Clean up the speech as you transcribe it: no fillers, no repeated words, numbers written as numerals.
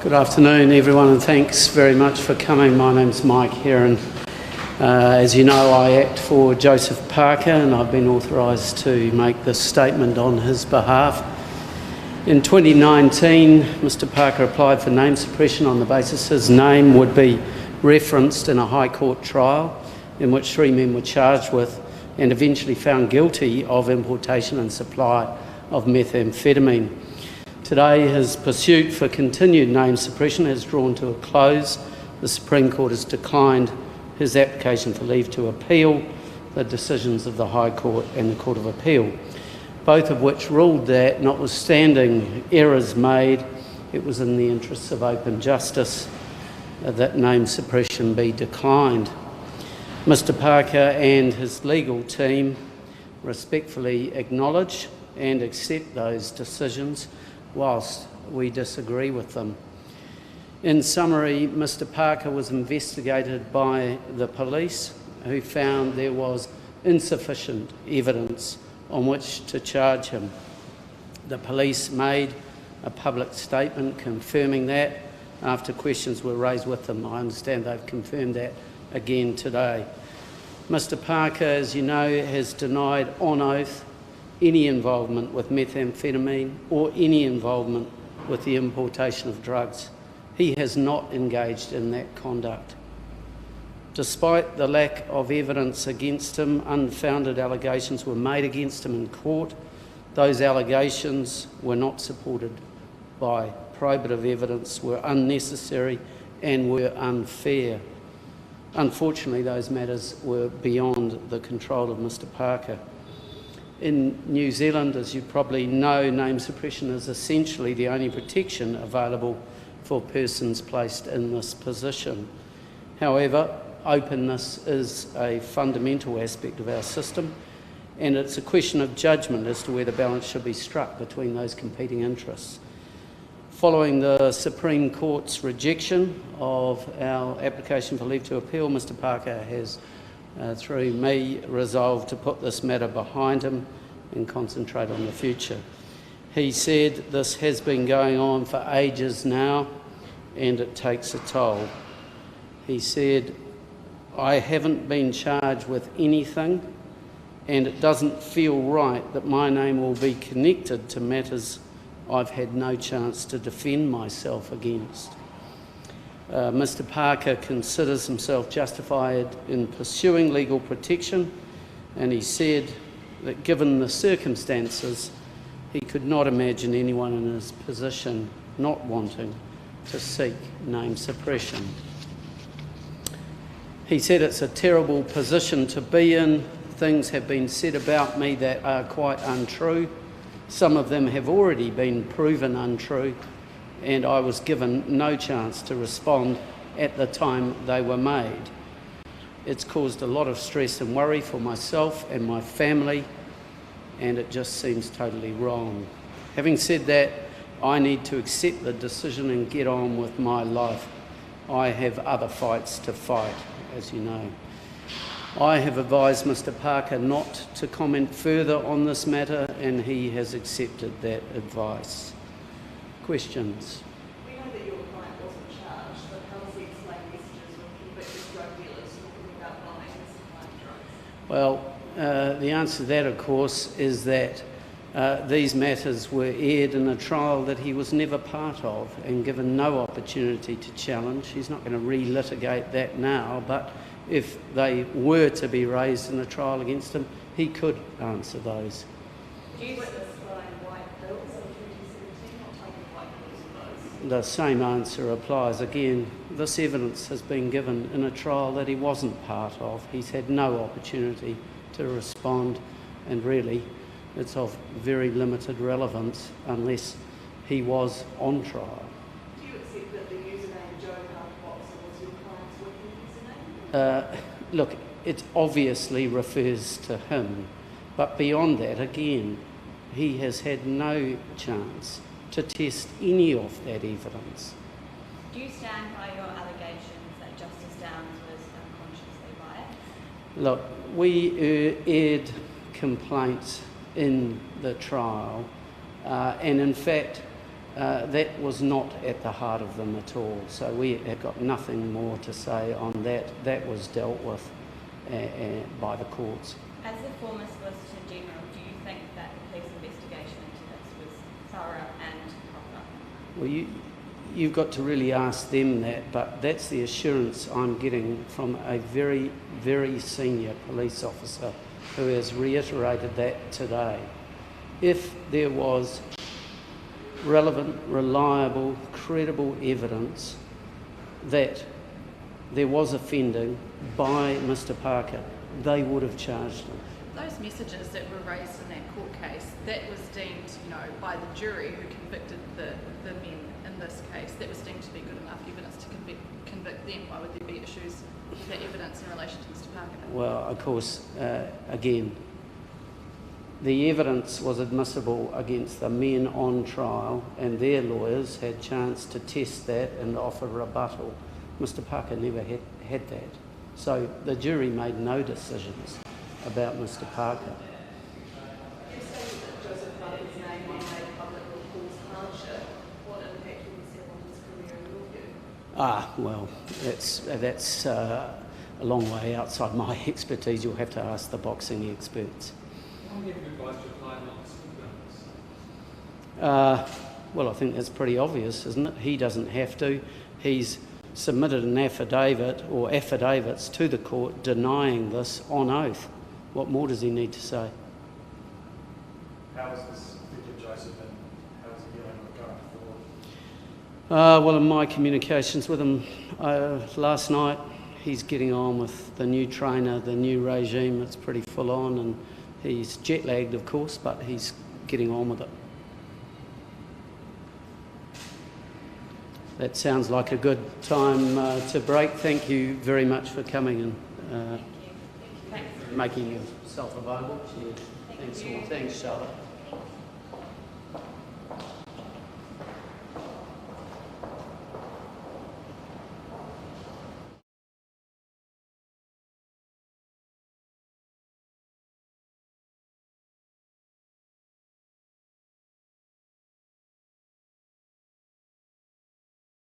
Good afternoon, everyone, and thanks very much for coming. My name's Mike Heron. As you know, I act for Joseph Parker, and I've been authorised to make this statement on his behalf. In 2019, Mr Parker applied for name suppression on the basis his name would be referenced in a High Court trial in which 3 men were charged with and eventually found guilty of importation and supply of methamphetamine. Today, his pursuit for continued name suppression has drawn to a close. The Supreme Court has declined his application for leave to appeal the decisions of the High Court and the Court of Appeal, both of which ruled that, notwithstanding errors made, it was in the interests of open justice that name suppression be declined. Mr Parker and his legal team respectfully acknowledge and accept those decisions whilst we disagree with them. In summary, Mr Parker was investigated by the police, who found there was insufficient evidence on which to charge him. The police made a public statement confirming that after questions were raised with them. I understand they've confirmed that again today. Mr Parker, as you know, has denied on oath any involvement with methamphetamine or any involvement with the importation of drugs. He has not engaged in that conduct. Despite the lack of evidence against him, unfounded allegations were made against him in court. Those allegations were not supported by probative evidence, were unnecessary and were unfair. Unfortunately, those matters were beyond the control of Mr Parker. In New Zealand, as you probably know, name suppression is essentially the only protection available for persons placed in this position. However, openness is a fundamental aspect of our system, and it's a question of judgment as to where the balance should be struck between those competing interests. Following the Supreme Court's rejection of our application for leave to appeal, Mr Parker has through me, resolved to put this matter behind him and concentrate on the future. He said this has been going on for ages now and it takes a toll. He said, I haven't been charged with anything and it doesn't feel right that my name will be connected to matters I've had no chance to defend myself against. Mr Parker considers himself justified in pursuing legal protection, and he said that given the circumstances, he could not imagine anyone in his position not wanting to seek name suppression. He said it's a terrible position to be in. Things have been said about me that are quite untrue. Some of them have already been proven untrue, and I was given no chance to respond at the time they were made. It's caused a lot of stress and worry for myself and my family, and it just seems totally wrong. Having said that, I need to accept the decision and get on with my life. I have other fights to fight, as you know. I have advised Mr Parker not to comment further on this matter, and he has accepted that advice. Questions? We know that your client wasn't charged, but how does he explain messages from convicted drug dealers talking about buying and supplying drugs? Well, the answer to that, of course, is that these matters were aired in a trial that he was never part of and given no opportunity to challenge. He's not going to re-litigate that now, but if they were to be raised in a trial against him, he could answer those. Do you witness buying white pills in 2017, not taking white pills of those? The same answer applies. Again, this evidence has been given in a trial that he wasn't part of. He's had no opportunity to respond, and really it's of very limited relevance unless he was on trial. Do you accept that the username Joe Boxer was your client's working username? Look, it obviously refers to him, but beyond that, again, he has had no chance to test any of that evidence. Do you stand by your allegations that Justice Downs was unconsciously biased? Look, we aired complaints in the trial, and in fact, that was not at the heart of them at all. So we have got nothing more to say on that. That was dealt with by the courts. As a former Solicitor General, do you think that the police investigation into this was thorough and proper? Well, you've got to really ask them that, but that's the assurance I'm getting from a very, very senior police officer who has reiterated that today. If there was relevant, reliable, credible evidence that there was offending by Mr. Parker, they would have charged him. Those messages that were raised in that court case, that was deemed, by the jury who convicted the men in this case, that was deemed to be good enough evidence to convict them. Why would there be issues with that evidence in relation to Mr. Parker? Well, of course, again, the evidence was admissible against the men on trial, and their lawyers had chance to test that and offer rebuttal. Mr. Parker never had that. So the jury made no decisions about Mr. Parker. You say that Joseph Parker's name being made public will cause hardship. What impact will this have on his career in your view? Well, that's a long way outside my expertise. You'll have to ask the boxing experts. Well, I think that's pretty obvious, isn't it? He doesn't have to. He's submitted an affidavit or affidavits to the court denying this on oath. What more does he need to say? How is this affected Joseph, and how is he dealing with going forward? Well, in my communications with him last night, he's getting on with the new trainer, the new regime. It's pretty full on, and he's jet lagged, of course, but he's getting on with it. That sounds like a good time to break. Thank you very much for coming and making yourself available. Cheers. Thanks, Charlotte.